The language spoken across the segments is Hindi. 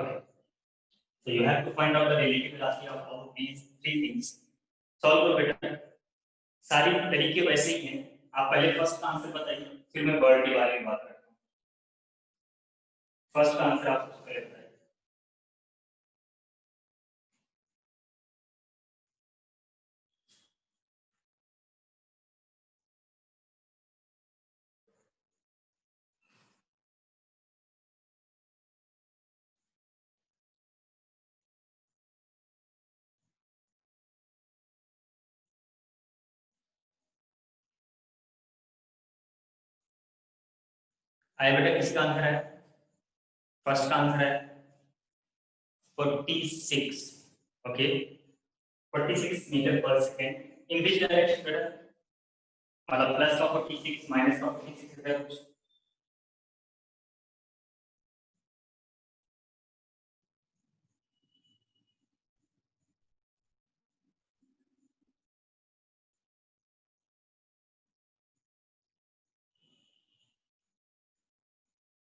Okay, so you have to find out the relative velocity of all these three things. Solve करो बेटा, सारी तरीके वैसे ही हैं. आप पहले फर्स्ट का आंसर बताइए, फिर मैं बर्ड के बारे में बात करता हूँ. फर्स्ट का आंसर आप सबसे पहले बताइए. आए बेटा, किसका आंसर है? फर्स्ट का आंसर है 46. ओके, 46 मीटर पर सेकेंड. इन विच डायरेक्शन बेटा? मतलब प्लस का 46 माइनस का 46 है कुछ.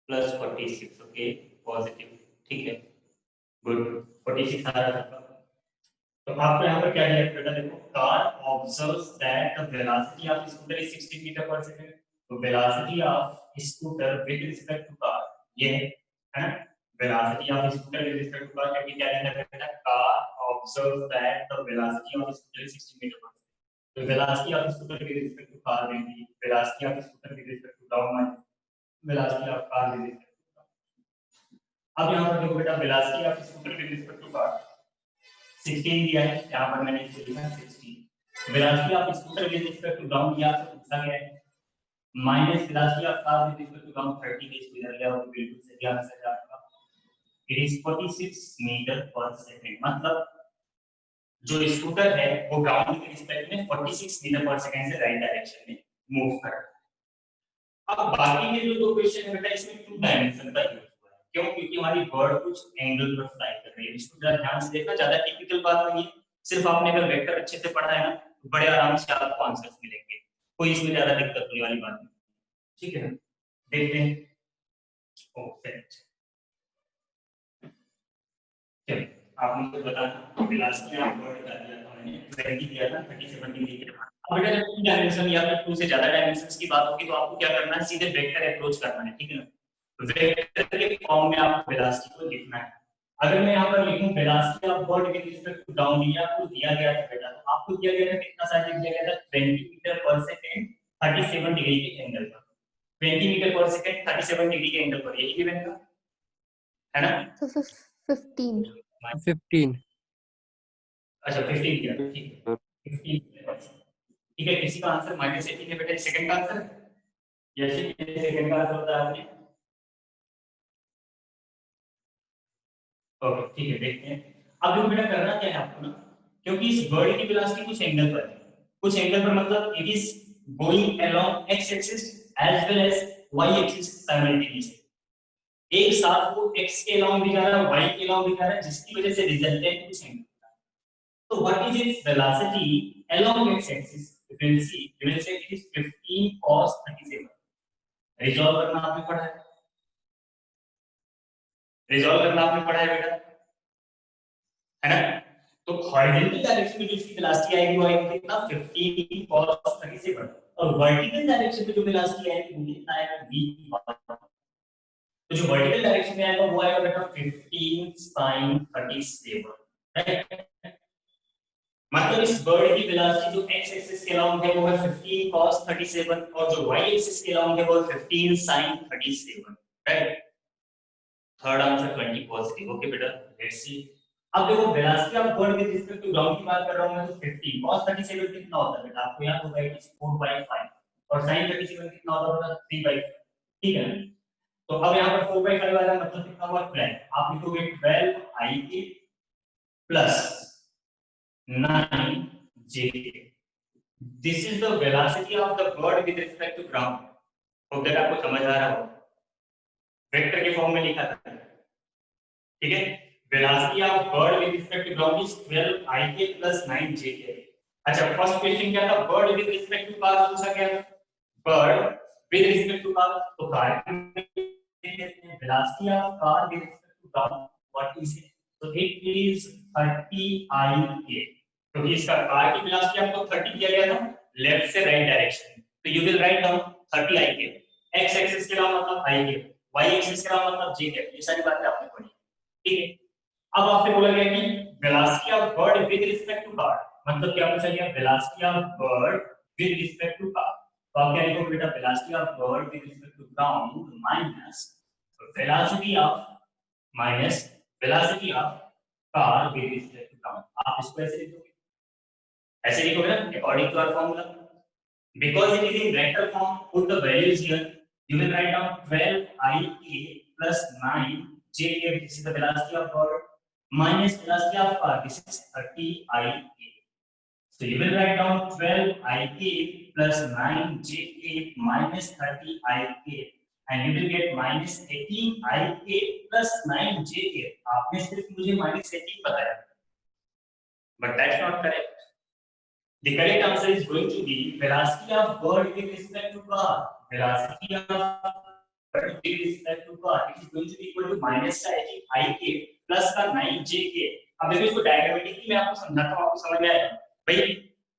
प्लस 46. Okay, positive. ठीक है, गुड. 46 आ रहा था. तो आपको यहाँ पर क्या दिया है बेटा? देखो, car observes that the velocity of scooter is 60 metre per second. तो velocity of scooter with respect to car, ये है ना. Velocity of scooter with respect to car क्या लिखा है बेटा? Car observes that the velocity of scooter is 60 metre per second. तो velocity of scooter with respect to car में भी velocity of scooter with respect to down velocity of car with respect. अब यहाँ पर देखो बेटा, velocity of scooter with respect to car 16 दिया है. यहाँ पर मैंने इसे लिखा 16. Velocity of scooter with respect to ground दिया, आपसे पूछा गया है minus velocity of car with respect to ground 30 के स्क्वायर लिया, और बिल्कुल सही आंसर है आपका. It is 46 metre per second. मतलब जो स्कूटर है वो ग्राउंड के रिस्पेक्ट में 46 मीटर पर सेकंड से राइट डायरेक्शन में मूव कर रहा है. अब बाकी के जो दो क्वेश्चन है बेटा, इसमें टू डायमेंशन का यूज हुआ है. क्यों? क्योंकि हमारी बर्ड कुछ एंगल पर फ्लाई कर रही है. इसको जरा ध्यान से देखना, ज्यादा टिपिकल बात नहीं है. सिर्फ आपने अगर वेक्टर अच्छे से पढ़ा है ना, तो बड़े आराम से आपको आंसर्स मिलेंगे. कोई इसमें ज्यादा दिक्कत होने वाली बात नहीं. ठीक है ना, देखते हैं. ओके, चलिए आप मुझे बताना. वेलोसिटी ऑफ बर्ड का दिया था मैंने, 20 दिया था, 37 डिग्री के. अब बेटा, जब 2 डायमेंशन या फिर 2 से ज्यादा डायमेंशंस की बात होगी तो आपको क्या करना है? सीधे वेक्टर अप्रोच करना है. ठीक है ना. वेक्टर के फॉर्म में आपको वेलोसिटी को लिखना है. अगर मैं यहाँ पर लिखूं velocity of bird with respect to down, ये आपको दिया गया था बेटा. तो आपको दिया गया था कितना साइज दिया गया था? 20 मीटर पर सेकंड 37 डिग्री के एंगल पर. 20 मीटर पर सेकंड 37 डिग्री के एंगल पर, यही गिवन था, है ना? तो 15. अच्छा 15 किया, ठीक है. 15, ठीक है. किसी का आंसर -18 है बेटा. सेकंड का आंसर यस, सेकंड का आंसर होता है आपने. ओके, ठीक है, देखते हैं. अब देखो बेटा, करना क्या है आपको ना, क्योंकि इस बॉडी की वेलोसिटी कुछ एंगल पर है. कुछ एंगल पर मतलब it is going along X axis as well as Y axis simultaneously. एक साथ वो एक्स के अलोंग भी जा रहा है, वाई के अलोंग भी जा रहा है, जिसकी वजह से रिजल्टेंट कुछ एंगल. तो what is its velocity along X axis? we will say it is 15 cos 37. Resolve करना आपने पढ़ा है, रिजॉल्व करना आपने पढ़ा है बेटा, है ना. तो हॉरिजॉन्टल डायरेक्शन में जो इसकी वेलोसिटी आएगी वो आएगी कितना? 15 cos 37. और वर्टिकल डायरेक्शन में जो वेलोसिटी आएगी वो कितना आएगा? v. तो जो वर्टिकल डायरेक्शन में आएगा वो आएगा बेटा 15 sin 37, राइट. मतलब इस बर्ड की वेलोसिटी जो x एक्सिस के अलोंग है वो है 15 cos 37, और जो y एक्सिस के अलोंग है वो 15 sin 37, right. Third answer 20 positive. Okay बेटा, लेट्स सी. अब देखो, velocity of bird with respect to ground की बात कर रहा हूं मैं, तो 15 cos 37 कितना होता है बेटा? आपको याद होगा इट इज 4/5, और sin 37 कितना होता है? 3/5. ठीक है. तो अब यहाँ पर 4/5 वाला मतलब कितना हुआ? 12. आप लिखोगे 12i plus 9j. This is the velocity of the bird with respect to ground. Hope that आपको समझ आ रहा हो. वेक्टर के फॉर्म में लिखा था, ठीक है. Velocity of bird with respect to ground is 12ik plus 9jk. अच्छा, फर्स्ट क्वेश्चन क्या था? Bird with respect to car पूछा गया. Bird with respect to car, तो car velocity of car with respect to ground what is it? तो इट इज 30 IK, क्योंकि इसका कार की वेलोसिटी आपको 30 दिया गया था लेफ्ट से राइट डायरेक्शन, तो you will write down 30 IK। X axis के अलावा मतलब IK, वाई एक्सिस के अलावा मतलब J कैप, ये सारी बातें आपने पढ़ी, ठीक है। अब आपसे बोला गया कि velocity of bird with respect to car, मतलब क्या पूछा गया? Velocity of bird with respect to car. तो आप क्या लिखोगे बेटा? Velocity of bird with respect to ground minus velocity of minus velocity of car with respect to ground. आप इसको ऐसे लिखोगे, ऐसे लिखोगे ना, according to our formula. Because it is in vector form, put the values here. You will write down 12 IK plus 9 JK, this is the velocity of bird, minus velocity of car, this is 30 IK. So you will write down 12 IK plus 9 JK minus 30 IK, and you will get minus 18 IK plus 9 JK. आपने सिर्फ मुझे minus 18 बताया, but that's not correct. The correct answer is going to be velocity of bird with respect to car. Velocity of bird with respect to car, it is going to be equal to minus का 18 IK plus का 9 JK. अब देखो इसको डायग्रामेटिकली मैं आपको समझाता हूँ, आपको समझ में आएगा। भाई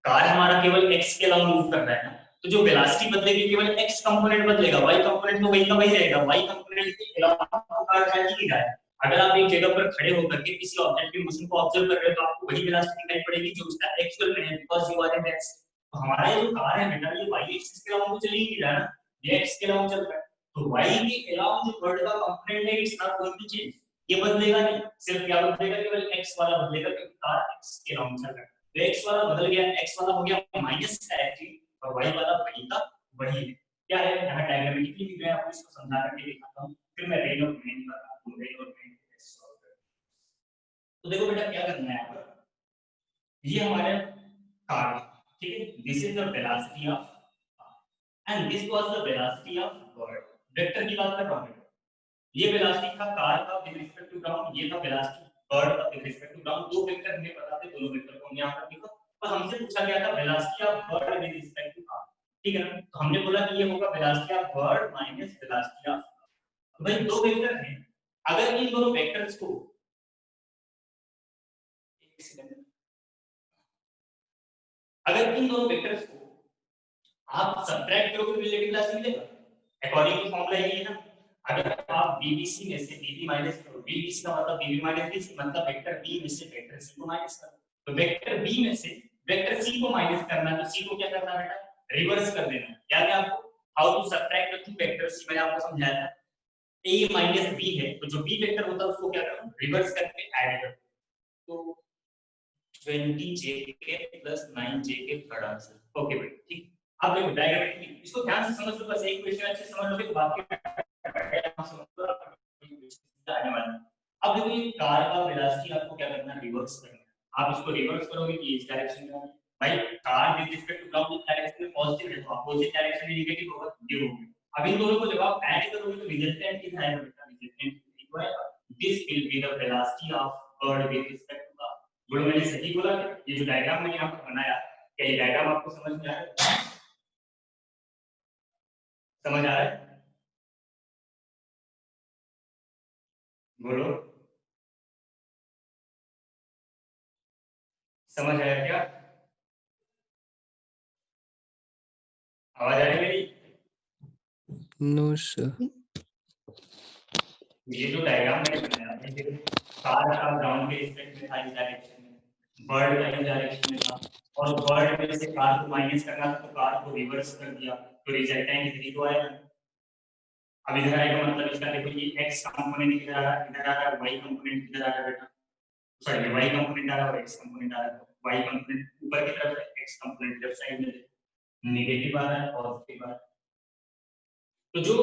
कार हमारा केवल x के अलावा मूव कर रहा है ना, तो जो वेलोसिटी बदलेगी केवल x कंपोनेंट बदलेगा, y कंपोनेंट तो वही का वही रहेगा। y कंपोनेंट के अलावा कार चल ही रहा है। अगर आप एक जगह पर खड़े होकर के किसी ऑब्जेक्ट की मोशन को ऑब्जर्व कर रहे हो तो आपको वही वेलोसिटी दिखाई पड़ेगी जो उसका एक्चुअल में है, because you are in x। तो हमारा ये जो कार है बेटा, ये y एक्सिस के अलावा तो चल ही नहीं रहा ना, ये x के अलावा चल रहा है। तो y के अलावा जो बर्ड का कंपोनेंट है it's not going to change, ये बदलेगा नहीं, सिर्फ क्या बदलेगा? केवल x वाला बदलेगा, क्योंकि कार x के अलावा चल रहा है। तो x वाला बदल गया, x वाला हो गया माइनस का एक्चुअली, और y वाला वही का वही है। क्या है यहाँ डायग्रामेटिकली मैं आपको इसको समझा करके दिखाता हूं, फिर मैं रेन ऑफ मेन बताता हूं, रेन ऑफ मेन। तो देखो बेटा क्या करना है यहाँ पर, ये हमारे कार, ठीक है, this is the velocity of and this was the velocity of bird. Vector की बात कर रहा हूं, ये वेलोसिटी था कार का विद रिस्पेक्ट टू ग्राउंड, ये था वेलोसिटी बर्ड का विद रिस्पेक्ट टू ग्राउंड। दो वेक्टर हमें पता थे, दोनों वेक्टर को हमने यहां पर लिखा, और हमसे पूछा गया था velocity of bird with respect to car, ठीक है ना। तो हमने बोला कि ये होगा velocity of bird minus velocity of, तो भाई दो वेक्टर हैं, अगर इन दोनों वेक्टर्स को अगर इन दोनों वेक्टर्स को आप सब्ट्रैक्ट करोगे तो रिलेटिव वेलोसिटी मिलेगा, अकॉर्डिंग टू फार्मूला यही है ना। अगर आप बीबीसी में से बीबी माइनस करो, बीबीसी का मतलब बीबी माइनस बीसी, मतलब वेक्टर बी में से वेक्टर सी को माइनस करो। तो वेक्टर बी में से वेक्टर सी को माइनस करना, तो सी को क्या करना बेटा? रिवर्स कर देना। याद है आपको how to subtract the two vectors, मैंने आपको समझाया था। ए माइनस बी है, तो जो बी वेक्टर होता है उसको क्या करो? रिवर्स करके ऐड करो। तो 20 JK plus 9 JK third answer. Okay बेटा, ठीक। अब देखो डायग्रामेटिकली इसको ध्यान से समझ लो, बस एक क्वेश्चन अच्छे से समझ लोगे तो बाकी समझ लो आने वाला। अब देखो ये कार का वेलोसिटी आपको क्या करना है? रिवर्स करना है। आप इसको रिवर्स करोगे कि इस डायरेक्शन में होगी, भाई car with respect to ground direction में पॉजिटिव है, तो अपोजिट डायरेक्शन में नेगेटिव होगा, ये होगा। अब इन दोनों को जब आप ऐड करोगे तो रिजल्टेंट कितना आएगा बेटा? रिजल्टेंट इक्वल है this will be the velocity of bird with respect to car. बोलो मैंने सही बोला? ये जो डायग्राम मैंने यहाँ पर बनाया, क्या ये डायग्राम आपको समझ में आ रहा है? समझ आ रहा है? बोलो, समझ आया क्या? आवाज आ रही है मेरी? No sir. ये जो डायग्राम मैंने बनाया है, कार का ग्राउंड के रिस्पेक्ट में था इस डायरेक्शन में, बर्ड का इस डायरेक्शन में था, और बर्ड में से कार को माइनस करना था तो कार को रिवर्स कर दिया, तो रिजल्टेंट इधर तो आएगा। अब इधर आएगा मतलब इसका देखो ये x कंपोनेंट इधर आ रहा है, इधर आ रहा है, y कंपोनेंट इधर आ रहा है बेटा, सॉरी y कंपोनेंट आ रहा है और x कंपोनेंट आ रहा है। y कंपोनेंट ऊपर की तरफ है, x कंपोनेंट लेफ्ट साइड में है, नेगेटिव आ रहा है पॉजिटिव आ रहा है। तो जो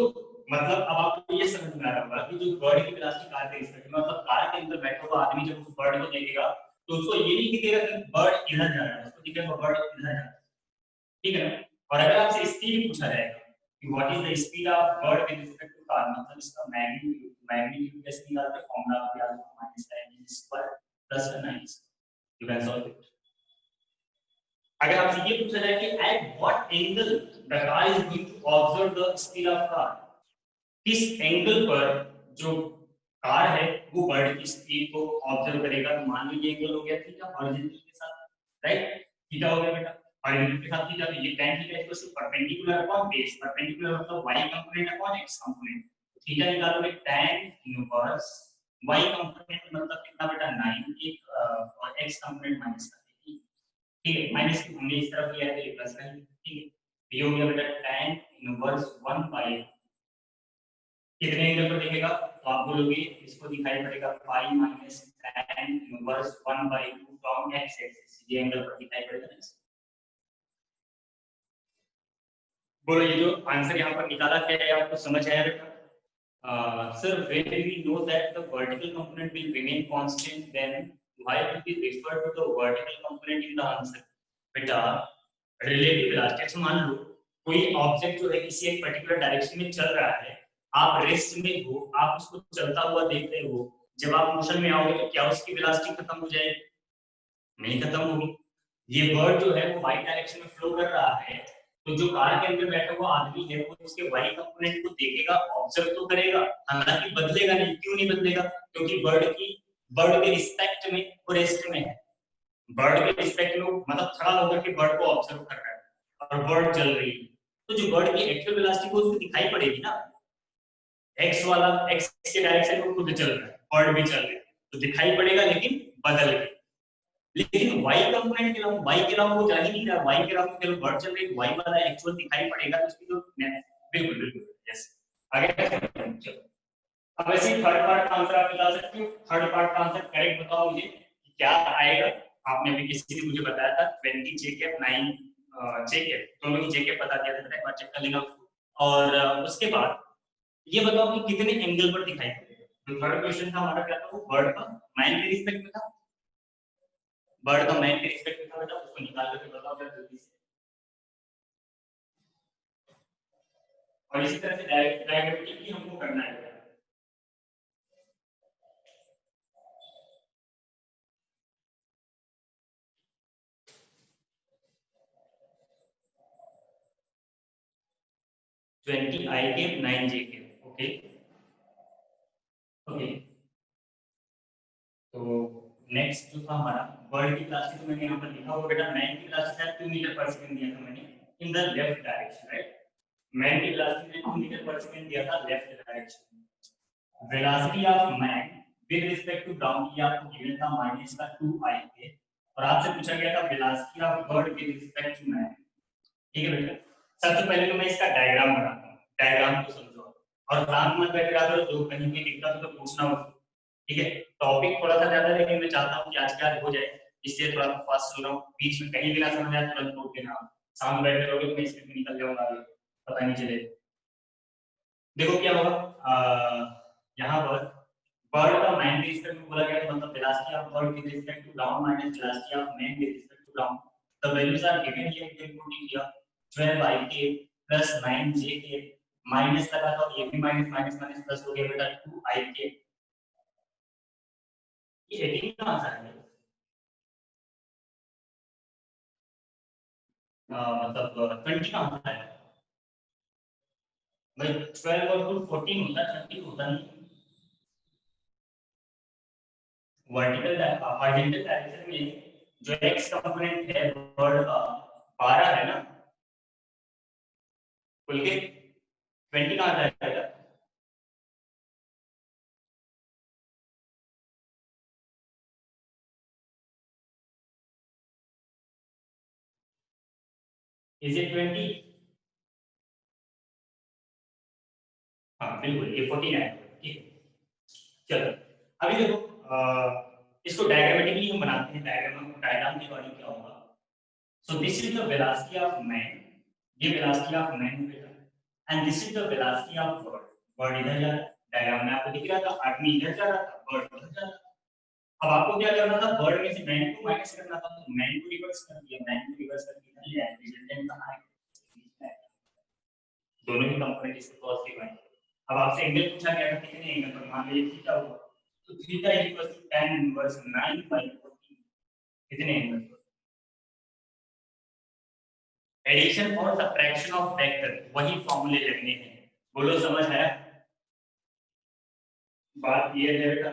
मतलब अब आपको ये समझ में आ रहा होगा कि जो बर्ड की वेलोसिटी कार के रिस्पेक्ट में, मतलब कार के अंदर बैठा हुआ आदमी जब उस बर्ड को देखेगा तो उसको ये नहीं दिखेगा कि बर्ड इधर जा रहा है, उसको दिखेगा बर्ड इधर जा रहा है, ठीक है ना। और अगर आपसे स्पीड पूछा जाएगा कि what is the speed of bird with respect to car, मतलब इसका मैग्नीट्यूड कैसे निकालते हैं? फॉर्मूला आप याद रखो, माइनस का n स्क्वायर प्लस का 9 यू कैन सॉल्व इट। अगर आपसे ये पूछा जाए कि at what angle the car is going to observe the speed of car, किस एंगल पर जो कार है वो बर्ड की स्पीड को ऑब्जर्व करेगा, मान लो ये एंगल हो गया थीटा हॉरिजॉन्टल के साथ, राइट, थीटा हो गया बेटा हॉरिजॉन्टल के साथ थीटा, तो ये tan theta equals to perpendicular upon base, perpendicular मतलब y component upon x component, theta निकालोगे tan इनवर्स y कंपोनेंट मतलब कितना बेटा 9 और x कंपोनेंट माइनस का, ठीक है, माइनस की हमने इस तरफ लिया है तो ये प्लस का, ठीक है, ये हो गया बेटा tan इनवर्स 1 बाय कितने एंगल पर दिखेगा, तो आप बोलोगे इसको दिखाई पड़ेगा pi minus tan inverse 1/2 from x axis, ये एंगल पर दिखाई पड़ेगा ना। बोलो ये जो आंसर यहाँ पर निकाला क्या है आपको समझ आया बेटा? Sir, when we know that the vertical component will remain constant, then why will we refer to the vertical component in the answer? बेटा रिलेटिव वेलोसिटी, मान लो कोई ऑब्जेक्ट जो है किसी एक पर्टिकुलर डायरेक्शन में चल रहा है, आप रेस्ट में हो, आप उसको चलता हुआ देख रहे हो, जब आप मोशन में आओगे तो क्या उसकी वेलोसिटी खत्म हो जाएगी? नहीं खत्म होगी। ये बर्ड जो है वो वाई डायरेक्शन में फ्लो कर रहा है, तो जो कार के अंदर बैठा हुआ आदमी है वो उसके वाई कंपोनेंट को देखेगा, ऑब्जर्व तो करेगा, हालांकि बदलेगा नहीं। क्यों नहीं बदलेगा? क्योंकि बर्ड के रिस्पेक्ट में वो रेस्ट में है, बर्ड के रिस्पेक्ट में मतलब खड़ा होकर के बर्ड को ऑब्जर्व कर रहा है और बर्ड चल रही है, तो जो बर्ड की एक्चुअल वेलोसिटी को उसको दिखाई पड़ेगी ना, एक्स वाला एक्स के डायरेक्शन में खुद चल रहा है, बर्ड भी चल रहा है, तो दिखाई पड़ेगा लेकिन बदल गई। लेकिन y कंपोनेंट के अलावा y के अलावा वो जा ही नहीं रहा, y के अलावा केवल बर्ड चल रही है, y वाला एक्चुअल दिखाई पड़ेगा, तो उसकी जो बिल्कुल बिल्कुल यस आगे चलो। अब ऐसे थर्ड पार्ट का आंसर आप बता सकते हो, थर्ड पार्ट का आंसर करेक्ट बताओ मुझे कि क्या आएगा। आपने अभी किसी ने मुझे बताया था 20 जेके 9 जेके, दोनों ही जेके बता दिया था, एक बार चेक कर लेना उसको। और उसके बाद ये बताओ कि कितने एंगल पर दिखाई पड़ेगा। जो थर्ड क्वेश्चन था हमारा क्या था, वो बर्ड का माइन के रिस्पेक्ट में था, बर्ड का मैन के रिस्पेक्ट में था बेटा, उसको निकाल करके बताओ जरा जल्दी से। और इसी तरह से डायग्रामेटिक भी हमको करना है बेटा। ट्वेंटी आई के 9 जे के, ओके ओके। तो नेक्स्ट जो था हमारा बर्ड की वेलोसिटी, तो मैंने यहाँ पर लिखा हुआ बेटा, मैन की वेलोसिटी 2 मीटर पर सेकंड दिया था मैंने in the left direction, right. Man की वेलोसिटी 2 मीटर पर सेकंड दिया था left direction. Velocity of man with respect to ground की आपको गिवन था माइनस का 2i के, और आपसे पूछा गया था velocity of bird with respect to man, ठीक है बेटा। सबसे पहले तो मैं इसका डायग्राम बनाता हूँ, डायग्राम को समझो और काम मत बैठा करो, जो कहीं भी दिक्कत हो तो पूछना हो, ठीक है। टॉपिक थोड़ा सा ज्यादा है लेकिन मैं चाहता हूँ कि आज क्या हो जाए, इसलिए थोड़ा फास्ट हो रहा हूँ, बीच में कहीं भी ना समझ आए तुरंत रोक देना। सामने बैठे रहोगे तो मैं इसमें निकल जाऊंगा, पता नहीं चले। देखो क्या होगा, यहाँ पर बर्ड का मैन के रिस्पेक्ट में बोला गया है, मतलब velocity of bird with respect to ground minus velocity of man with respect to ground, the values are given here, given putting here 12 i plus 9 j minus लगा तो ये भी माइनस माइनस माइनस प्लस हो गया बेटा 2 i, ये 18 कहां से आया? मतलब 20 कहां से आया भाई? 12 और 2 14 होता है, 30 होता नहीं। वर्टिकल हॉरिजॉन्टल डायरेक्शन में जो एक्स कंपोनेंट है वर्ड का 12 है ना, खुल के 20 कहां से आएगा? Is it 20? हाँ बिल्कुल ये 14 है, ठीक है। चलो अभी देखो, इसको डायग्रामेटिकली हम बनाते हैं, डायग्राम के अकॉर्डिंग क्या होगा। So this is the velocity of man, ये वेलोसिटी ऑफ मैन बेटा, and this is the velocity of bird, bird इधर जा रहा है, डायग्राम में आपको दिख रहा था, आदमी इधर जा रहा था, बर्ड उधर जा रहा था। अब आपको क्या करना था, बर्ड में से मैन को माइनस करना था, तो मैन को रिवर्स कर दिया, मैन को रिवर्स करके इधर ले आए, रिजल्टेंट कहां है? दोनों ही कंपोनेंट इसके पॉजिटिव आए। अब आपसे एंगल पूछा गया था कितने एंगल पर, मान लीजिए थीटा हुआ, तो theta equals to tan inverse 9/14, कितने एंगल पर? एडिशन और सब्ट्रैक्शन ऑफ वेक्टर, वही फॉर्मूले लगने हैं। बोलो समझ आया? बात क्लियर है बेटा?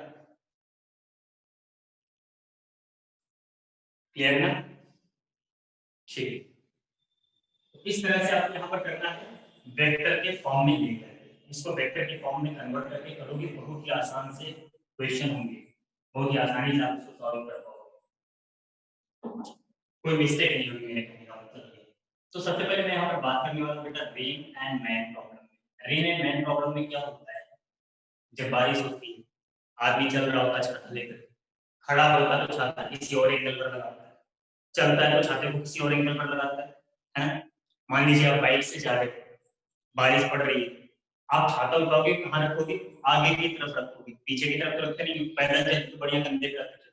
क्लियर ना? ठीक, इस तरह से आपको यहाँ पर करना है, वेक्टर के फॉर्म में लेकर इसको वेक्टर के फॉर्म में कन्वर्ट करके करोगे, बहुत ही आसान से क्वेश्चन होंगे, बहुत ही आसानी से आप इसको सॉल्व कर पाओगे, कोई मिस्टेक नहीं होगी मेरे कहने का मतलब ये। तो सबसे पहले मैं यहाँ पर बात करने वाला हूँ बेटा rain and man problem. Rain and man problem में क्या होता है, जब बारिश होती है, आदमी चल रहा होता है छाता लेकर, खड़ा होता है तो छाता किसी और एंगल पर लगाता है, चलता है तो छाते को किसी और एंगल पर लगाता है ना? मान लीजिए आप बाइक से जा रहे हो, बारिश पड़ रही है, आप छाता उठाओगे कहाँ रखोगे? आगे की तरफ रखोगे, पीछे की तरफ तो रखते नहीं, पैदल चलते तो बढ़िया कंधे पे रखते,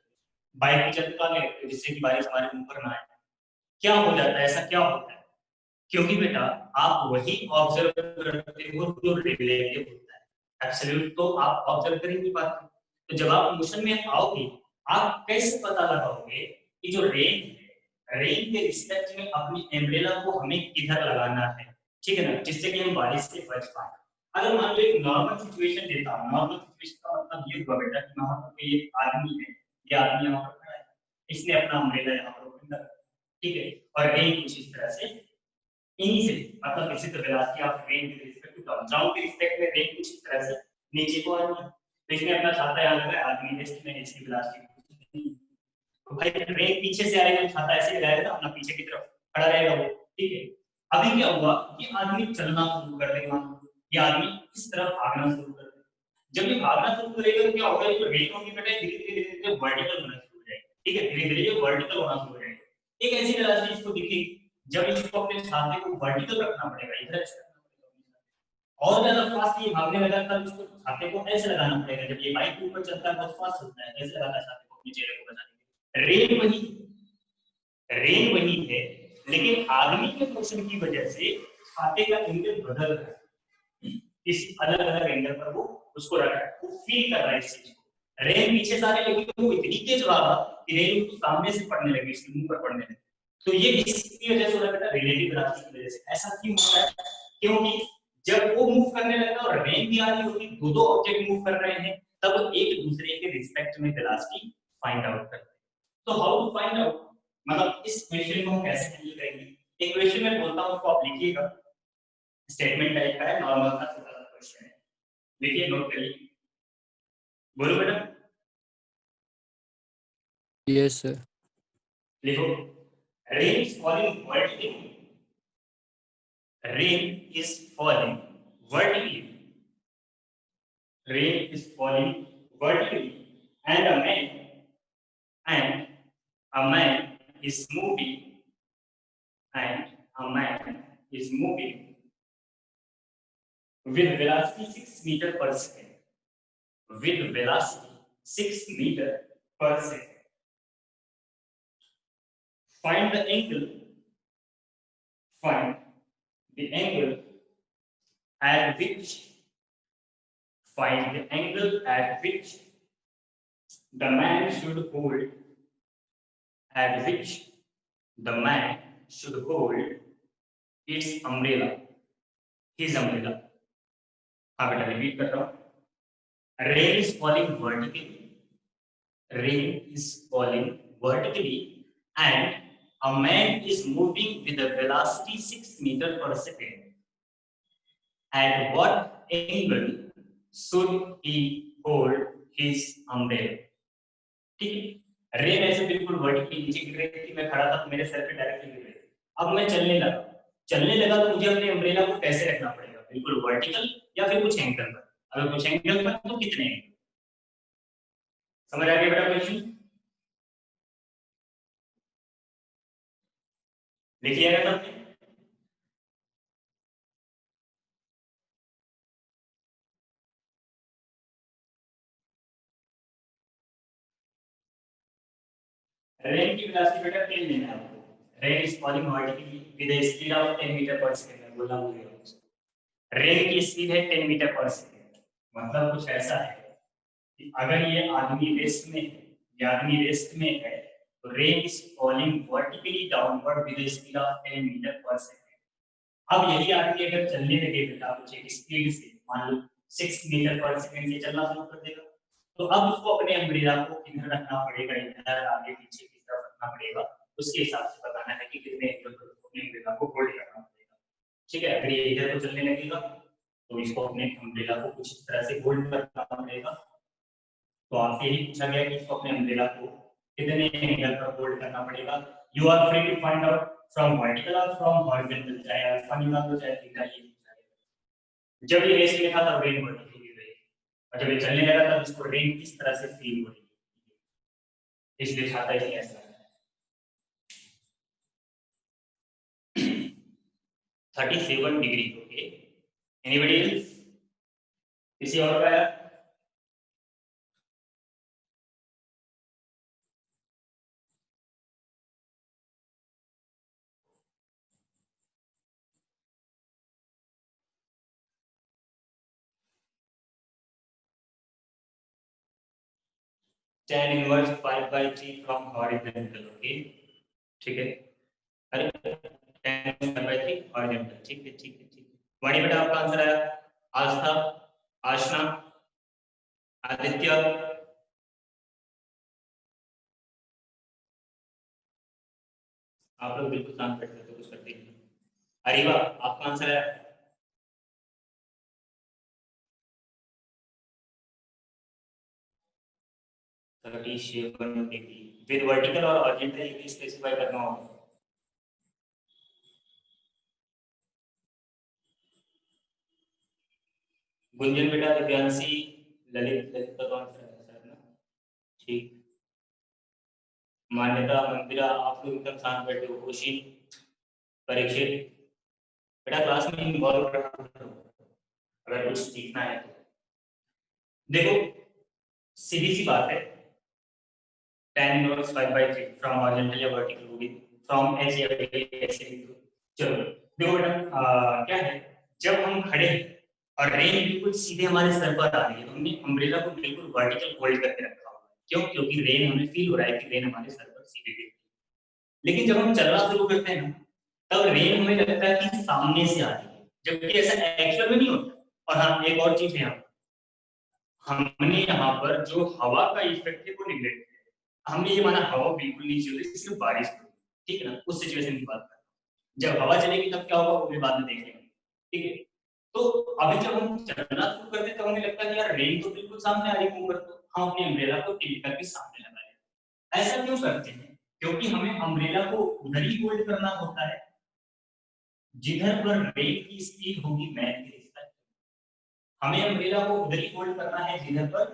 बाइक पे चलते कहाँ रखते जिससे कि बारिश हमारे मुंह पर ना आए। क्या हो जाता है, ऐसा क्या होता है? क्योंकि बेटा आप वही ऑब्जर्व करते हो जो रिलेटिव होता है, एब्सोल्यूट तो आप ऑब्जर्व कर ही नहीं पाते। तो जब आप मोशन में आओगे, आप कैसे पता लगाओगे कि जो रेन है, रेन के रिस्पेक्ट में अपनी एम्ब्रेला को हमें किधर लगाना है, ठीक है ना, जिससे कि हम बारिश से बच पाए। अगर मान लो एक नॉर्मल सिचुएशन देता हूँ, नॉर्मल सिचुएशन का मतलब ये हुआ बेटा कि वहां पर कोई एक आदमी है, ये आदमी यहाँ पर खड़ा है, इसने अपना अम्ब्रेला यहाँ पर ओपन कर, ठीक है, और रेन कुछ इस तरह से इन्हीं से, मतलब इसी तरह velocity of rain with respect to time, time के रिस्पेक्ट में रेन कुछ इस तरह से नीचे को आ रही है, तो इसने अपना छाता यहाँ लगाया, आदमी रेस्ट में, इसकी वेलोसिटी, तो भाई रेन पीछे से आएगा, छाता ऐसे लगाएगा ना अपना पीछे की तरफ खड़ा रहेगा वो, ठीक है। अभी क्या हुआ, ये आदमी चलना शुरू कर देगा, ये आदमी इस तरफ भागना शुरू कर देगा, जब ये भागना शुरू करेगा तो क्या होगा, ये जो रेन होगी बेटा धीरे धीरे धीरे वर्टिकल होना शुरू हो जाएगी, ठीक है, धीरे धीरे ये वर्टिकल होना शुरू हो जाएगी। एक ऐसी वेलोसिटी इसको दिखेगी, जब इसको अपने छाते को वर्टिकल रखना पड़ेगा, इधर ऐसे रखना पड़ेगा, और ज्यादा फास्ट ये भागने लगा तब इसको छाते को ऐसे लगाना पड़ेगा, जब ये बाइक के ऊपर चलता है बहुत फास्ट होता है, ऐसे लगाना छाते को अपने चेहरे को बचाने के लिए। रेन वही है, लेकिन आदमी के मोशन की वजह से छाते का एंगल बदल रहा है, किसी अलग अलग एंगल पर वो उसको रख रहा है, वो फील कर रहा है इस चीज को। रेन पीछे से आ रही है, लेकिन वो इतनी तेज रहा कि रेन उसको सामने से पड़ने लगी, उसके मुंह पर पड़ने लगी। तो ये इसकी वजह से हो रहा है रिलेटिव वेलोसिटी की वजह से। ऐसा क्यों होता है? क्योंकि जब वो मूव करने लगता है और रेन भी आ रही होगी, दो ऑब्जेक्ट मूव कर रहे हैं, तब एक दूसरे के रिस्पेक्ट में वेलोसिटी फाइंड आउट करते हैं। तो हाउ टू फाइंड आउट, मतलब इस क्वेश्चन को हम कैसे हैंडल करेंगे? एक क्वेश्चन में बोलता हूं, उसको आप लिखिएगा, स्टेटमेंट टाइप का है, नॉर्मल सा छोटा सा क्वेश्चन है, लिखिए, नोट करिए, बोलो बेटा, Yes, sir. लिखो, rain is falling vertically, rain is falling vertically, rain is falling vertically, and and a man is moving, and a man is moving with velocity 6 meter per second, with velocity 6 meter per second. Find the angle, find the angle at which, find the angle at which the man should hold, at which the man should hold its umbrella, his umbrella. हाँ बेटा रिपीट कर रहा हूँ, rain is falling vertically, rain is falling vertically, and a man is moving with a velocity 6 meter per second. At what angle should he hold his umbrella? ठीक है, रेन ऐसे बिल्कुल वर्टिकली नीचे गिर रही थी, मैं खड़ा था तो मेरे सर पे डायरेक्टली गिर रही थी। अब मैं चलने लगा तो मुझे अपने अम्ब्रेला को कैसे रखना पड़ेगा, बिल्कुल वर्टिकल या फिर कुछ एंगल पर? अगर कुछ एंगल पर तो कितने एंगल? समझ आ गया बेटा क्वेश्चन? लिखिएगा सबने, रेन की वेलोसिटी बेटा 10 लेना है आपको, rain is falling vertically with a speed of 10 metre per second, मैं बोला भूल गया, रेन की स्पीड है 10 मीटर पर सेकंड, मतलब कुछ ऐसा है कि अगर ये आदमी रेस्ट में है, ये आदमी रेस्ट में है, तो rain is falling vertically downward with the speed of 10 metre per second. अब यही आदमी अगर चलने लगे बेटा कुछ एक स्पीड से, मान लो 6 मीटर पर सेकंड से चलना शुरू कर देगा। तो अब उसको अपने अम्ब्रेला को किधर रखना पड़ेगा, इधर आगे पीछे की तरफ रखना पड़ेगा, उसके हिसाब से बताना है कि कितने एंगल पर अपने अम्ब्रेला को होल्ड करना पड़ेगा। ठीक है, अगर ये इधर को चलने लगेगा तो इसको अपने अम्ब्रेला को कुछ इस तरह से होल्ड करना पड़ेगा। तो आपसे यही पूछा गया कि इसको अपने अम्ब्रेला को कितने एंगल पर होल्ड करना पड़ेगा। You are free to find out from vertical और फ्रॉम हॉरिजॉन्टल, चाहे अल्फा निकाल दो चाहे थीटा। ये जब ये रेस में था तब रेन वर्टिकल गिर रही है, और जब ये चलने लगा तब इसको रेन किस तरह से फील हो रही है, इसलिए छाता इसलिए ऐसा है। 37 डिग्री। Okay, anybody else? किसी और का यार? tan inverse 5/3 from horizontal. Okay, ठीक है। अरे tan 5/3 हॉरिजॉन्टल, ठीक है ठीक है ठीक है। वाणी बेटा आपका आंसर आया। आस्था, आशना, आदित्य, आप लोग बिल्कुल शांत बैठते थे, कुछ करते नहीं। अरीबा आपका आंसर है। विद वर्टिकल और हॉरिजॉन्टल ये भी स्पेसिफाई करना होगा। गुंजन बेटा, दिव्यांशी, ललित, ललित का आंसर है सर ना, ठीक। मान्यता, मंदिरा, आप लोग एकदम शांत बैठे हो। खुशी, परीक्षित, बेटा क्लास में इन्वॉल्व रहो अगर कुछ सीखना है तो। देखो सीधी सी बात है, tan इनवर्स 5/3 फ्रॉम हॉरिजॉन्टल या वर्टिकल वो भी फ्रॉम एच या ऐसे भी। चलो देखो बेटा क्या है, जब हम खड़े हैं और रेन बिल्कुल सीधे हमारे सर पर आ रही है तो हमने अम्ब्रेला को बिल्कुल वर्टिकल होल्ड करके रखा हुआ है। क्यों? क्योंकि रेन हमें फील हो रहा है कि रेन हमारे सर पर सीधे गिर रही है। लेकिन जब हम चलना शुरू करते हैं ना, तब रेन हमें लगता है कि सामने से आ रही है, जबकि ऐसा एक्चुअल में नहीं होता। और हाँ, एक और चीज है, हमने यहाँ पर जो हवा का इफेक्ट है वो निगलेक्ट किया। हमने ये माना हवा बिल्कुल नहीं चल रही, सिर्फ बारिश हो रही, ठीक है ना। उस सिचुएशन की बात कर, जब हवा चलेगी तब क्या होगा वो भी बाद में देखेंगे, ठीक है। तो अभी जब हम चलना शुरू करते हैं तो हमें लगता है कि यार रेन तो बिल्कुल सामने आ रही है ऊपर, तो हम अपने अम्ब्रेला को टिल्ट करके सामने लगाए। ऐसा क्यों करते हैं? क्योंकि हमें अम्ब्रेला को उधर ही होल्ड करना होता है जिधर पर रेन की स्पीड होगी मैन के रिस्पेक्ट। हमें अम्ब्रेला को उधर ही होल्ड करना है जिधर पर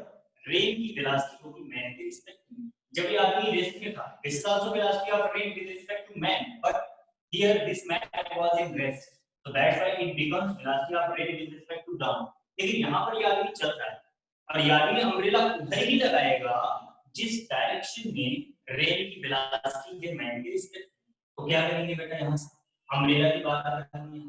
रेन की वेलोसिटी होगी मैन के रिस्पेक्ट में। जब ये आदमी रेस्ट में था, this is also velocity of rain with respect to man, but here this man was in rest, so that's why it becomes velocity of rain with respect to down। लेकिन यहाँ पर ये आदमी चल रहा है और ये आदमी अम्ब्रेला उधर ही लगाएगा जिस डायरेक्शन में रेन की वेलोसिटी है मैन के रिस्पेक्ट। तो क्या करेंगे बेटा, यहाँ से अम्ब्रेला की बात करेंगे।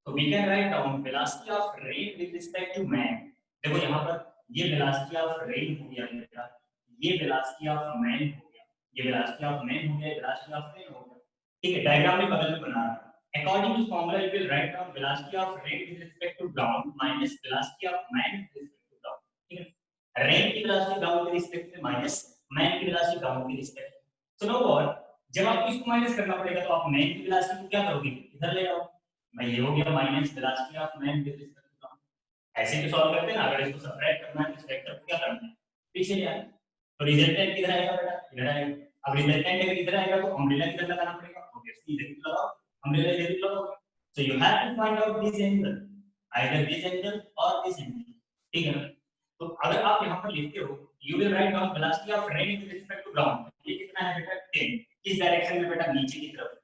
So we can write down velocity of rain with respect to man। देखो यहाँ पर ये velocity of rain हो गया बेटा, ये velocity of man हो गया, ये velocity of man हो गया, velocity of rain हो गया, ठीक है। डायग्राम में बगल में बना रहा हूँ। According to formula you will write down velocity of rain with respect to ground minus velocity of man with respect to ground, ठीक है। rain की velocity ground के respect में minus man की velocity ground के respect में। So now what, जब आपको इसको माइनस करना पड़ेगा तो आप man की velocity को क्या करोगे, इधर ले आओ, मैं ये हो गया minus velocity of man with respect to time. ऐसे तो सॉल्व करते हैं ना, अगर इसको सब्ट्रैक्ट करना है तो इस वेक्टर को क्या करना है, पीछे ले आना। तो रिजल्टेंट किधर आएगा बेटा, इधर आएगा। अब रिजल्टेंट अगर इधर आएगा तो अम्ब्रेला किधर लगाना पड़ेगा, ऑब्वियसली इधर ही लगाओ, अम्ब्रेला इधर ही लगाओ। So you have to find out this angle, either this angle और दिस एंगल, ठीक है ना। तो अगर आप यहां पर लिखते हो you will write down velocity of rain with respect to ground, ये कितना है बेटा 10, किस डायरेक्शन में बेटा, नीचे की तरफ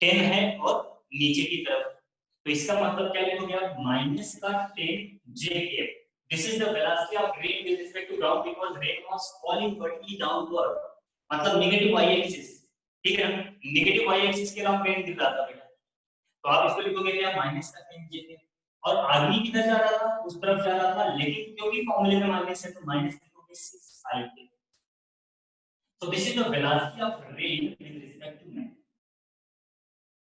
10 है और नीचे की तरफ। तो इसका मतलब क्या लिखोगे आप, माइनस का 10 j। This is the velocity of rain with respect to ground because rain was falling vertically downward, मतलब नेगेटिव y एक्सिस, ठीक है ना। नेगेटिव y एक्सिस के अराउंड रेन गिर रहा था बेटा, तो आप इसको लिखोगे क्या, माइनस का 10 j। और आदमी किधर जा रहा था, उस तरफ जा रहा था, लेकिन क्योंकि फॉर्मूले में माइनस है तो माइनस लिखोगे 6i। so this is the velocity of rain with respect to man।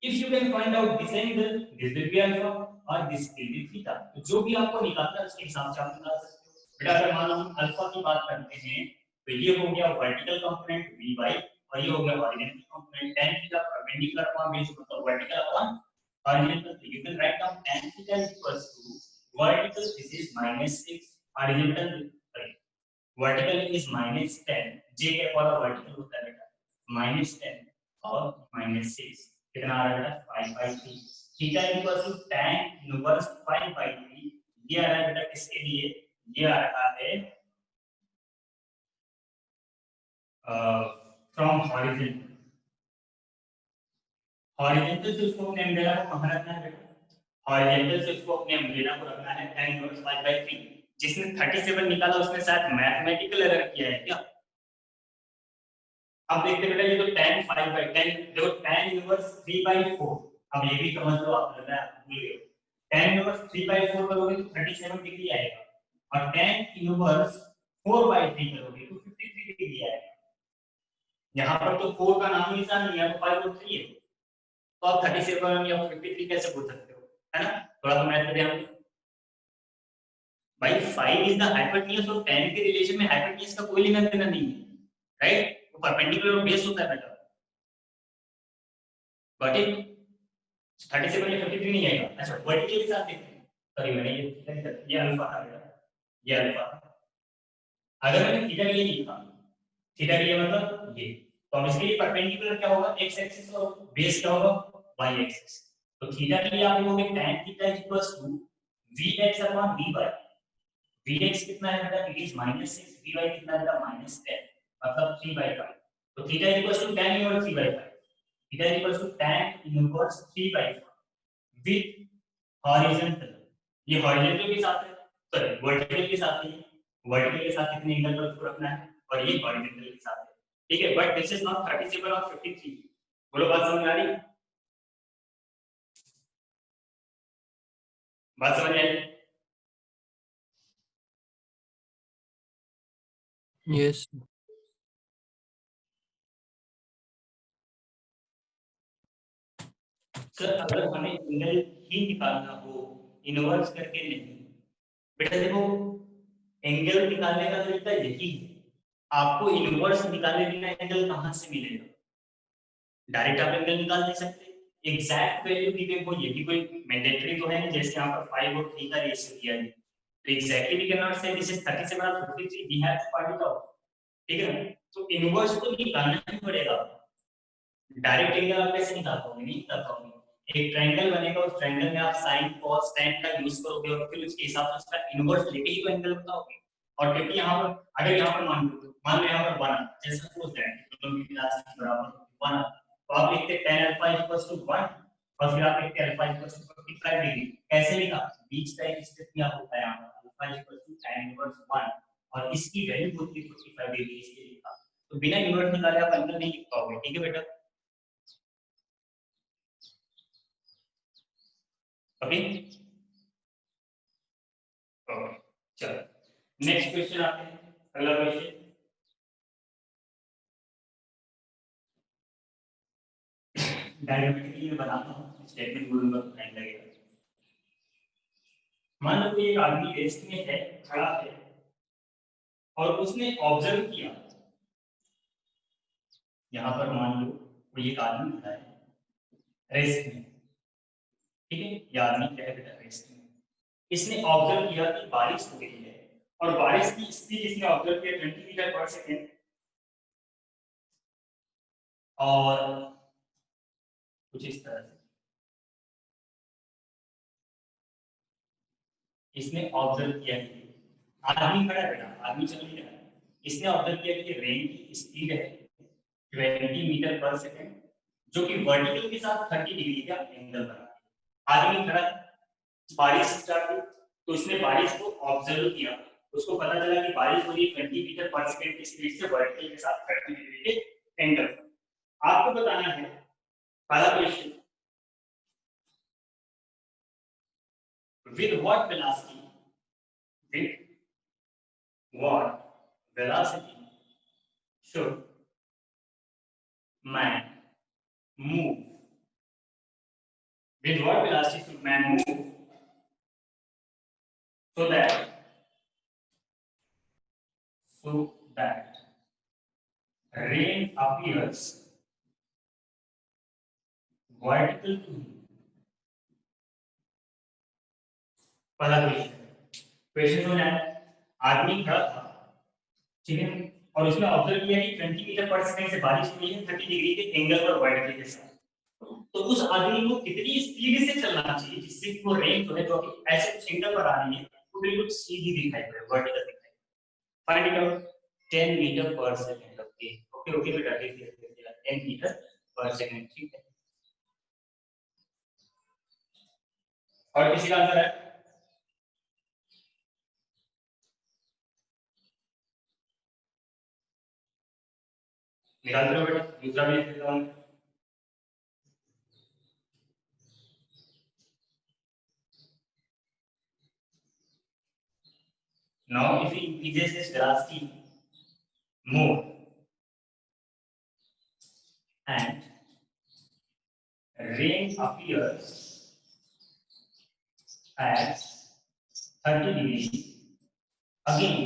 If you can find out this angle, this will be alpha और this will be theta. तो जो भी आपको निकालना है उसके हिसाब से आप निकाल सकते हो. बेटा अगर मान लो हम अल्फा की बात करते हैं तो ये हो गया वर्टिकल कंपोनेंट vy और ये हो गया horizontal component tan theta perpendicular upon base मतलब vertical upon horizontal. So you can write down tan theta is equals to vertical this is -6 horizontal sorry vertical is -10 j cap वाला वर्टिकल होता है बेटा -10 और -6 कितना आ रहा है 5/3 theta equal to tan inverse 5/3 ये आ रहा है बेटा किसके लिए ये आ रहा है फ्रॉम हॉरिजॉन्टल हॉरिजॉन्टल से उसको अपने अम्ब्रेला को कहां रखना है बेटा हॉरिजॉन्टल से उसको अपने अम्ब्रेला को रखना है tan इनवर्स 5/3 जिसने 37 निकाला उसने शायद मैथमेटिकल एरर किया है क्या. अब देखते बेटा ये तो tan 5/10 देखो tan इनवर्स 3/4 अब ये भी समझ लो आप लग रहा है भूल गए tan इनवर्स 3/4 करोगे तो 37 डिग्री आएगा और tan इनवर्स 4/3 करोगे तो 53 डिग्री आएगा. यहाँ पर तो 4 का नाम निशान नहीं है तो 5 और 3 है तो आप 37 या 53 कैसे बोल सकते हो है ना. थोड़ा सा मैथ पे ध्यान दो भाई 5 इज द हाइपोटेन्यूज और tan के रिलेशन में हाइपोटेन्यूज का कोई लेना देना नहीं है राइट. वो परपेंडिकुलर और बेस होता है बेटा गॉट इट. 37 या 53 नहीं आएगा. अच्छा वर्टिकल के साथ देखते हैं सॉरी मैंने ये अल्फा था बेटा ये अल्फा अगर मैंने थीटा के लिए लिखा थीटा के लिए मतलब ये तो अब इसके लिए परपेंडिकुलर क्या होगा x एक्सिस और बेस क्या होगा y एक्सिस. तो थीटा के लिए आप लिखोगे tan theta equals to vx upon vy. vx कितना है बेटा इट इज -6 vy कितना है बेटा -10 मतलब 3/5. तो theta equals to tan inverse 3/5 theta equals to tan inverse 3/5 with horizontal. ये हॉरिजॉन्टल के साथ है सॉरी वर्टिकल के साथ है वर्टिकल के साथ कितने एंगल पर उसको रखना है और ये हॉरिजॉन्टल के साथ है ठीक है. बट दिस इज नॉट 37 और 53. बोलो बात समझ आ रही बात समझ आ रही Yes. सर अगर हमें एंगल ही निकालना हो इनवर्स करके नहीं बेटा देखो एंगल निकालने का तरीका यही है. आपको इनवर्स निकालने बिना एंगल कहां से मिलेगा. डायरेक्ट आप एंगल निकाल नहीं सकते एग्जैक्ट वैल्यू गिवन हो ये भी कोई मैंडेटरी तो है नहीं जैसे यहाँ पर 5 और 3 का रेशियो दिया है तो exactly we can not say this is 37 और 53 we have to find it out ठीक है ना. तो इनवर्स तो निकालना ही पड़ेगा. डायरेक्ट एंगल आप कैसे निकाल पाओगे नहीं निकाल पाओगे. एक ट्रायंगल बनेगा उस ट्रायंगल में आप sin cos tan का यूज करोगे और फिर उसके हिसाब से उसका इनवर्स लेके ही तो एंगल बताओगे. और क्योंकि यहाँ पर अगर यहाँ पर मान लो यहाँ पर 1 जैसे सपोज दैट दोनों की क्लास के बराबर 1 तो आप लिखते हैं tan अल्फा इक्वल्स टू 1 और फिर आप लिखते हैं अल्फा इक्वल्स टू 45 डिग्री. कैसे लिखा बीच का एक स्टेप क्या होता है यहाँ पर alpha equals to tan inverse 1 और इसकी वैल्यू होती है 45 डिग्री इसके लिखा. तो बिना इनवर्स निकाले आप एंगल नहीं लिख पाओगे ठीक है बेटा. ओके ओके चलो नेक्स्ट क्वेश्चन आते हैं. अगला क्वेश्चन डायग्रामेटिकली मैं बनाता हूँ स्टेटमेंट बोलूंगा तो टाइम लगेगा. मान लो कोई एक आदमी रेस्ट में है खड़ा है और उसने ऑब्जर्व किया यहाँ पर मान लो कोई एक आदमी खड़ा है रेस्ट में ठीक है. ये आदमी क्या है बेटा रेस्ट में. इसने ऑब्जर्व किया कि बारिश हो रही है और बारिश की स्पीड इसने ऑब्जर्व किया 20 मीटर पर सेकेंड और कुछ इस तरह से इसने ऑब्जर्व किया कि आदमी खड़ा है बेटा आदमी चल नहीं रहा है. इसने ऑब्जर्व किया कि रेन की स्पीड है 20 मीटर पर सेकेंड जो कि वर्टिकल के साथ 30 डिग्री का एंगल बना है. आदमी खड़ा बारिश स्टार्ट हुई तो इसने बारिश को ऑब्जर्व किया उसको पता चला कि बारिश हो रही है 20 मीटर पर सेकेंड की स्पीड से वर्टिकल के साथ 30 डिग्री के एंगल. आपको बताना है पहला question with what velocity with what velocity should man move with what velocity should man move so that rain appears vertical to him. पहला क्वेश्चन हो जाए, आदमी खड़ा था, ठीक है, और उसने ऑब्जर्व किया कि 20 मीटर पर सेकंड से बारिश हुई है 30 डिग्री के एंगल पर वर्टिकल के साथ। तो उस आदमी को कितनी स्पीड से चलना चाहिए जिससे कि वो रेन जो है जो कि ऐसे कुछ एंगल पर आ रही है वो बिल्कुल सीधी दिखाई पड़े, वर्टिकल दिखाई। Find it out 10 metre per second. Okay okay okay बेटा, देख लिया 10 मीटर पर सेकंड, ठीक है। और किसी का आंसर है? निकाल दो बेटा, दूसरा भी लिख देता हूं। Now if we increases this velocity more and rain appears at 30 degrees again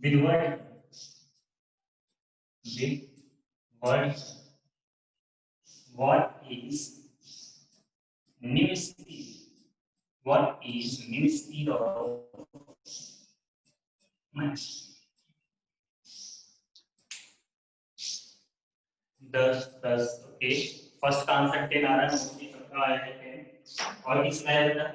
with what is new speed? What is new speed of mass? 10 okay. First का आंसर 10 आ रहा है, मोस्टली सबका आया है 10। और किसका आया बेटा?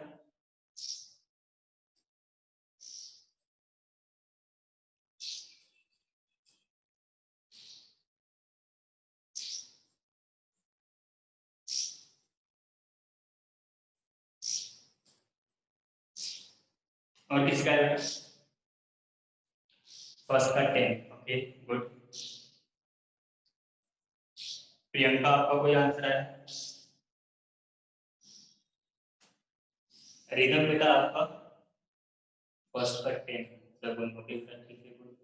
और किसका आया? फर्स्ट का 10। Okay good. प्रियंका आपका कोई आंसर है? रिदम बेटा आपका फर्स्ट का 10 डबल मोटिव का, ठीक है गुड।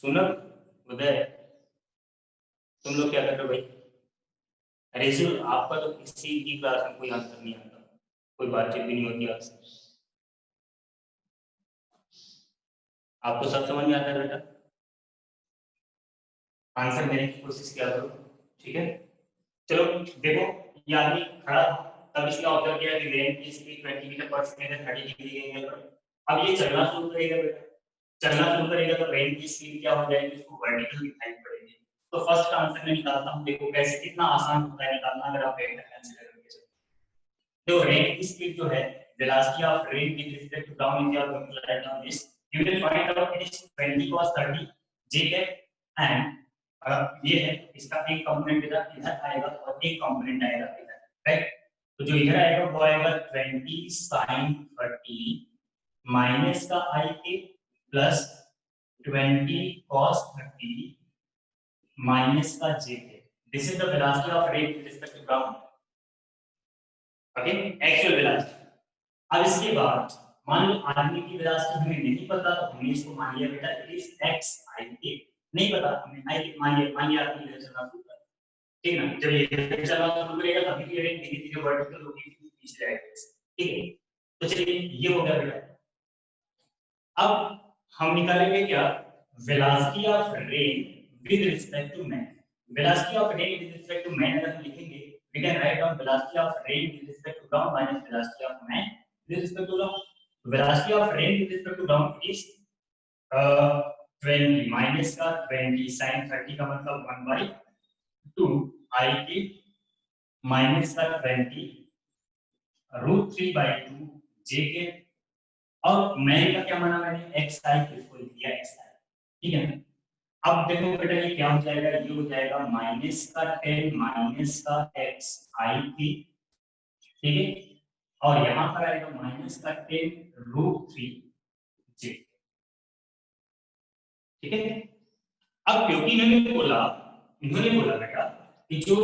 सुनब उदय तुम लोग क्या कर रहे हो भाई? रिजुल आपका तो किसी की क्लास में कोई आंसर नहीं आता, कोई बातचीत भी नहीं होती आपसे, आपको सब समझ में आता है बेटा? आंसर देने की कोशिश किया करो, ठीक है। चलो देखो, ये आदमी खड़ा था, तब इसने ऑब्जर्व किया कि रेन की स्पीड 20 मीटर पर सेकंड है 30 डिग्री के एंगल पर। अब ये चलना शुरू करेगा बेटा, चलना शुरू करेगा तो रेन की स्पीड क्या हो जाएगी, उसको वर्टिकल दिखाई पड़ेगी। तो फर्स्ट का आंसर मैं निकालता हूं, देखो कैसे, कितना आसान होता है निकालना अगर आप वेक्टर कंसीडर करके चलो। देखो रेन की स्पीड जो है, velocity of rain with respect to ground is going to write down this, you will find out it is 20 cos 30 j and ये है, इसका एक कंपोनेंट इधर आएगा और एक कंपोनेंट आएगा इधर, राइट। तो जो इधर आएगा वो आएगा 20 sin 30 माइनस का i के प्लस 20 cos 30 माइनस का j के। This is the velocity of rain with respect to ground, okay, actual velocity. अब इसके बाद मान लो आदमी की वेलोसिटी हमें नहीं पता, तो हमने इसको मान लिया बेटा इट इज x i के, नहीं पता हमने i मान लिया आदमी इधर चलना शुरू कर, ठीक है ना। जब ये चलना शुरू करेगा तभी भी रेन धीरे धीरे वर्टिकल होगी पीछे जाएगा, ठीक है। तो चलिए ये हो गया बेटा। अब हम निकालेंगे क्या, velocity of rain with respect to man. Velocity of rain with respect to man अगर हम लिखेंगे, we can write down velocity of rain with respect to ground minus velocity of man with respect to ground. Velocity of rain with respect to ground is 20 minus का 20 sin 30 का मतलब 1/2 i के माइनस का 20 √3/2 j के, और मैन का क्या माना मैंने x i, इसको लिख दिया x i, ठीक है। अब देखो बेटा ये क्या हो जाएगा, ये हो जाएगा माइनस का 10 माइनस का x i थी, ठीक है, और यहां पर आएगा माइनस का 10 √3 j, ठीक है। अब क्योंकि इन्होंने बोला बेटा कि जो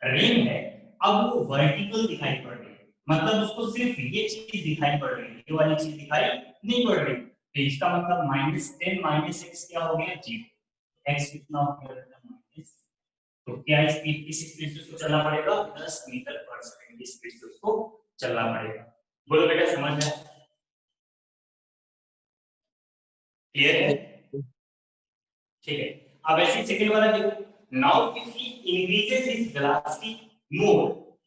रेन है अब वो वर्टिकल दिखाई पड़ रही है, मतलब उसको सिर्फ ये चीज दिखाई पड़ रही है, ये वाली चीज दिखाई नहीं पड़ रही, तो इसका मतलब -10 - x क्या हो गया 0। x कितना हो गया माइनस, तो क्या स्पीड किस स्पीड से उसको चलना पड़ेगा 10 मीटर पर सेकंड की स्पीड से उसको चलना पड़ेगा। बोलो बेटा समझ में क्लियर है? ठीक है। अब ऐसे सेकंड वाला देखो, now if he increases his velocity more,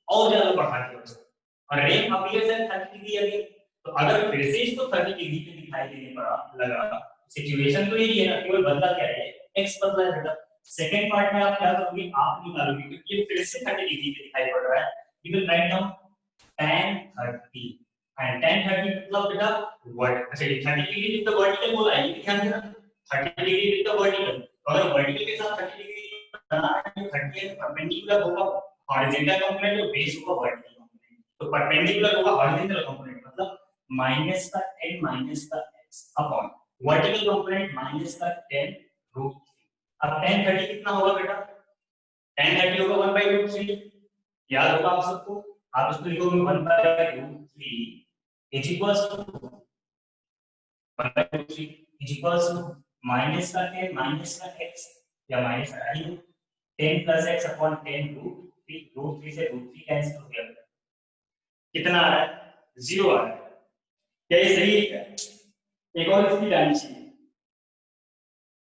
और ज्यादा बढ़ा दिया उसको, और rain appears at 30 degree again, तो अगर फिर से इसको 30 डिग्री पे दिखाई देने पड़ा लगा, सिचुएशन तो यही है ना, केवल बदला क्या है, x बदला है बेटा। सेकंड पार्ट में आप क्या करोगे, आप निकालोगे क्योंकि ये फिर से 30 डिग्री पे दिखाई पड़ रहा है, you will write down tan 30, and tan 30 मतलब बेटा वर्ट, अच्छा ये 30 डिग्री विद द वर्टिकल बोला है, ये ध्यान देना, 30 डिग्री विद द वर्टिकल, अगर वर्टिकल के साथ 30 डिग्री बनाना है तो 30 परपेंडिकुलर होगा हॉरिजॉन्टल कंपोनेंट और बेस होगा वर्टिकल कंपोनेंट, तो परपेंडिकुलर होगा हॉरिजॉन्टल कंपोनेंट मतलब माइनस का 10 माइनस का x upon vertical component minus का 10 रूट 3। अब tan 30 कितना होगा बेटा, tan 30 होगा 1 by रूट 3, याद होगा आप सबको, आप इसको लिखोगे 1 by root 3 is equals to 1 by root 3 is equals to minus का 10 माइनस का x या माइनस का 10 प्लस x अपॉन 10 रूट 3 से रूट 3 कैंसिल हो गया, कितना आ रहा है, 0 आ रहा है। क्या ये सही है क्या? एक और स्पीड आनी चाहिए,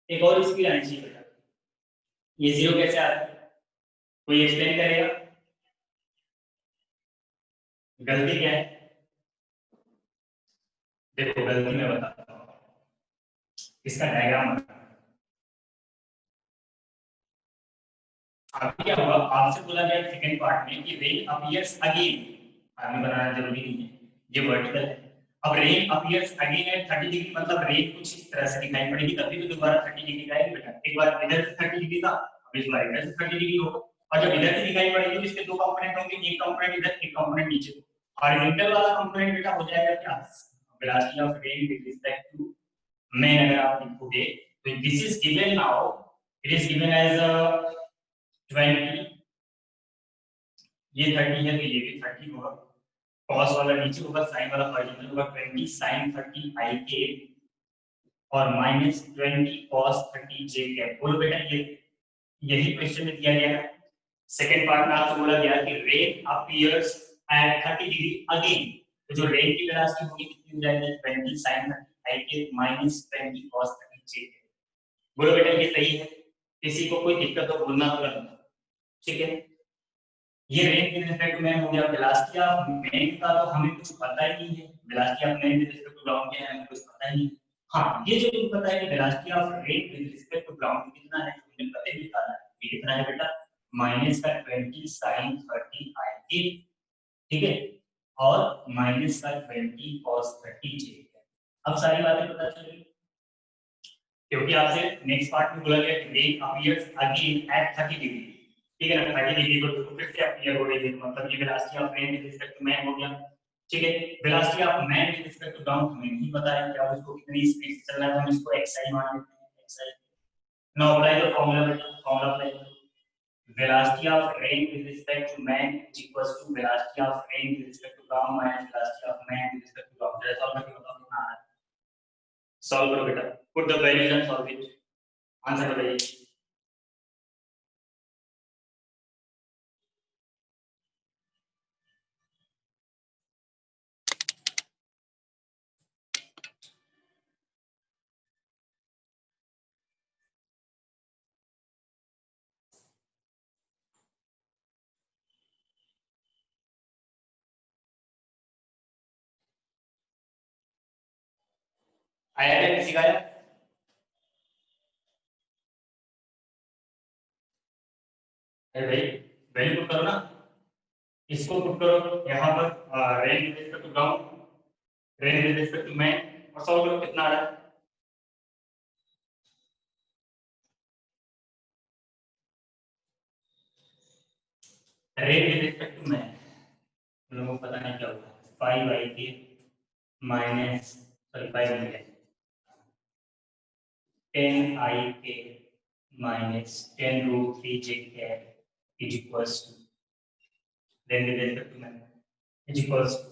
एक और स्पीड आनी चाहिए बेटा, ये 0 कैसे आ रहा है, कोई एक्सप्लेन करेगा, गलती क्या है? देखो गलती मैं बताता हूँ, इसका डायग्राम अभी क्या हुआ, आपसे बोला गया सेकंड पार्ट में कि रेन अपीयर्स अगेन, आगे बनाना जरूरी नहीं है, ये वर्टिकल है, अब rain appears again at 30 degree मतलब रेन कुछ इस तरह से दिखाई पड़ेगी, तभी तो दोबारा 30 डिग्री आएगी बेटा, एक बार इधर से 30 डिग्री था, अब इस बार इधर से 30 डिग्री होगा, और जब इधर से दिखाई पड़ेगी तो इसके दो कंपोनेंट होंगे, एक कंपोनेंट इधर एक कंपोनेंट नीचे, हॉरिजॉन्टल वाला कंपोनेंट बेटा हो जाएगा क्या, velocity of rain with respect to man, अगर आप लिखोगे तो this is given now, it is given as 20, ये 30 है तो ये भी 30 होगा, cos वाला नीचे होगा, sin वाला हॉरिजॉन्टल होगा, 20 sin 30 i k और माइनस 20 cos 30 j k। बोलो बेटा ये यही क्वेश्चन में दिया गया है, सेकंड पार्ट में आपसे बोला गया कि rain appears at 30 degree again, तो जो रेन की वेलोसिटी होगी कितनी हो जाएगी, 20 sin 30 i k minus 20 cos 30 j k। बोलो बेटा ये सही है, किसी को कोई दिक्कत हो बोलना तुरंत, ठीक है। ये rain with respect to man हो गया, वेलोसिटी ऑफ मैन का तो हमें कुछ पता ही नहीं है, velocity of man with respect to ground क्या है हमें कुछ पता ही नहीं। हां ये जो तुम्हें पता है कि velocity of rain with respect to ground कितना है, तुम्हें पता ही निकालना है, ये कितना है बेटा, माइनस का 20 sin 30 i k, ठीक है, और माइनस का 20 cos 30 j। अब सारी बातें पता चल गई, क्योंकि आपसे नेक्स्ट पार्ट में बोला गया कि rain appears again at 30 degree, ठीक है ना, 30 डिग्री पर तो फिर से अपीयर हो रही है, मतलब ये velocity of rain with respect to man हो गया, ठीक है। Velocity of man with respect to ground हमें नहीं पता है क्या, उसको कितनी स्पीड से चलना है, हम इसको xi मान लेते हैं, xi। Now apply the formula, formula apply करो, velocity of rain with respect to man is equals to velocity of rain with respect to ground minus velocity of man with respect to ground। जैसा आपने बताया कितना आ रहा है, सॉल्व करो बेटा, put the values and solve it, answer बताइए। आया क्या किसी का आया? अरे भाई वैल्यू पुट करो ना, इसको पुट करो यहाँ पर rain with respect to ground, rain with respect to man, और सॉल्व करो कितना आ रहा है। Rain with respect to man लोगों को पता नहीं क्या होगा, 5 i k minus sorry 5 minus 10 i k minus 10 root 3 j cap is equals to, then with respect to man is equals to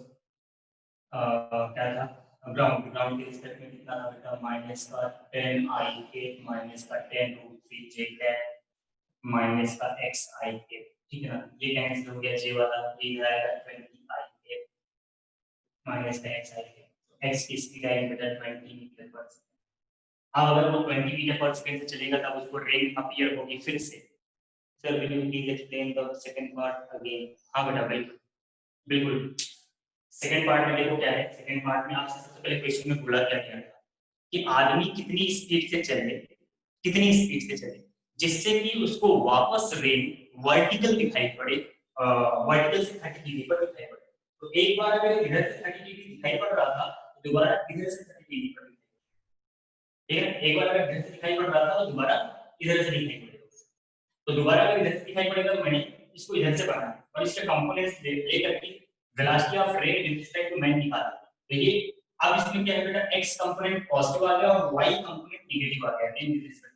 क्या था ग्राउंड के रिस्पेक्ट में कितना था बेटा, माइनस का 10 आई के माइनस का 10 रूट 3 जे कैप माइनस का एक्स आई के, ठीक है ना, ये कैंसिल हो गया, जे वाला ये आएगा 20 आई के माइनस का एक्स आई के, एक्स की स्पीड आई बेटा 20 मीटर पर सेकंड। अब अगर वो 20 मीटर पर सेकंड से चलेगा तब उसको रेन अपीयर होगी फिर से। Sir will you please explain the second part again. हाँ बेटा बिल्कुल बिल्कुल। सेकंड पार्ट में देखो क्या है, सेकंड पार्ट में आपसे सबसे पहले क्वेश्चन में बोला क्या गया था कि आदमी कितनी स्पीड से चले जिससे कि उसको वापस रेन वर्टिकल दिखाई पड़े, वर्टिकल से 30 डिग्री पर दिखाई पड़े। तो एक बार अगर इधर से 30 डिग्री दिखाई पड़ रहा था तो दोबारा इधर से 30 डिग्री पर, ठीक है, एक बार अगर इधर से दिखाई पड़ रहा था तो दोबारा इधर से दिखाई पड़ेगा। तो दोबारा अगर इधर से दिखाई पड़ेगा तो मैंने इसको इधर से बनाया और इसके कंपोनेंट्स लेकर के velocity of rain with respect to man निकाला। तो ये अब इसमें क्या है बेटा, x कंपोनेंट पॉजिटिव आ गया और y कंपोनेंट नेगेटिव आ गया रेन विद रिस्पेक्ट टू।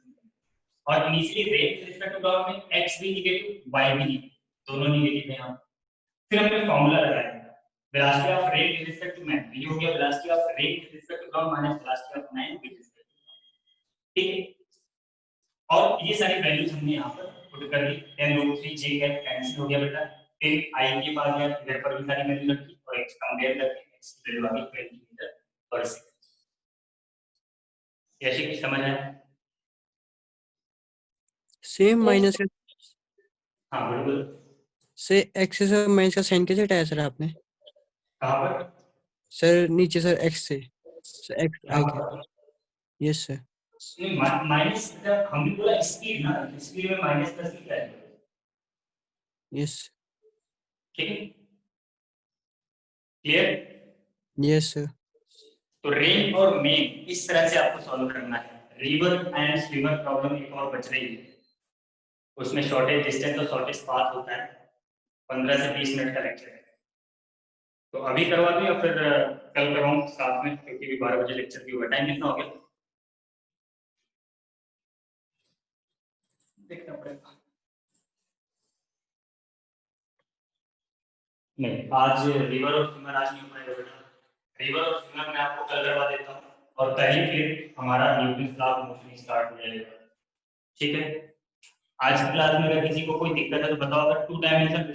और initially rain with respect to ground में x भी नेगेटिव y भी दोनों नेगेटिव है यहां। फिर हमने फार्मूला लगाया velocity of rain with respect to man, ये हो गया velocity of rain with respect to ground minus velocity of man with respect to, ठीक है। और ये सारी वैल्यूज हमने यहाँ पर पुट कर दी, 10 रूट 3 जे कैप कैंसिल हो गया बेटा, फिर आई के बाद गया इधर पर भी सारी वैल्यू रखी और x कंपेयर करके x की वैल्यू आ गई 20 मीटर पर सेकंड। ऐसे कुछ समझ आया? सेम माइनस का हाँ बिल्कुल। से एक्स से माइनस का साइन कैसे हटाया सर आपने? कहाँ पर सर नीचे सर एक्स से, सर एक्स आई के। Yes sir. नहीं माइनस जब हम भी बोला स्पीड ना, स्पीड में माइनस प्लस की क्या है, यस ठीक है, क्लियर? Yes sir. तो रेन और मेन इस तरह से आपको सॉल्व करना है। रिवर एंड स्विमर प्रॉब्लम एक और बच रही है, उसमें शॉर्टेज डिस्टेंस और शॉर्टेज पाथ होता है, 15 से 20 मिनट का लेक्चर है। तो अभी करवा दूं या फिर कल करवाऊं साथ में, क्योंकि 12 बजे लेक्चर भी होगा। टाइम कितना हो गया देखना पड़ेगा। नहीं आज रिवर और स्विमर आज नहीं हो पाएगा बेटा, रिवर और स्विमर मैं आपको कल करवा देता हूँ और कल ही फिर हमारा Newton law of motion start हो जाएगा, ठीक है। आज की क्लास में अगर किसी को कोई दिक्कत है तो बताओ, अगर 2 डायमेंशन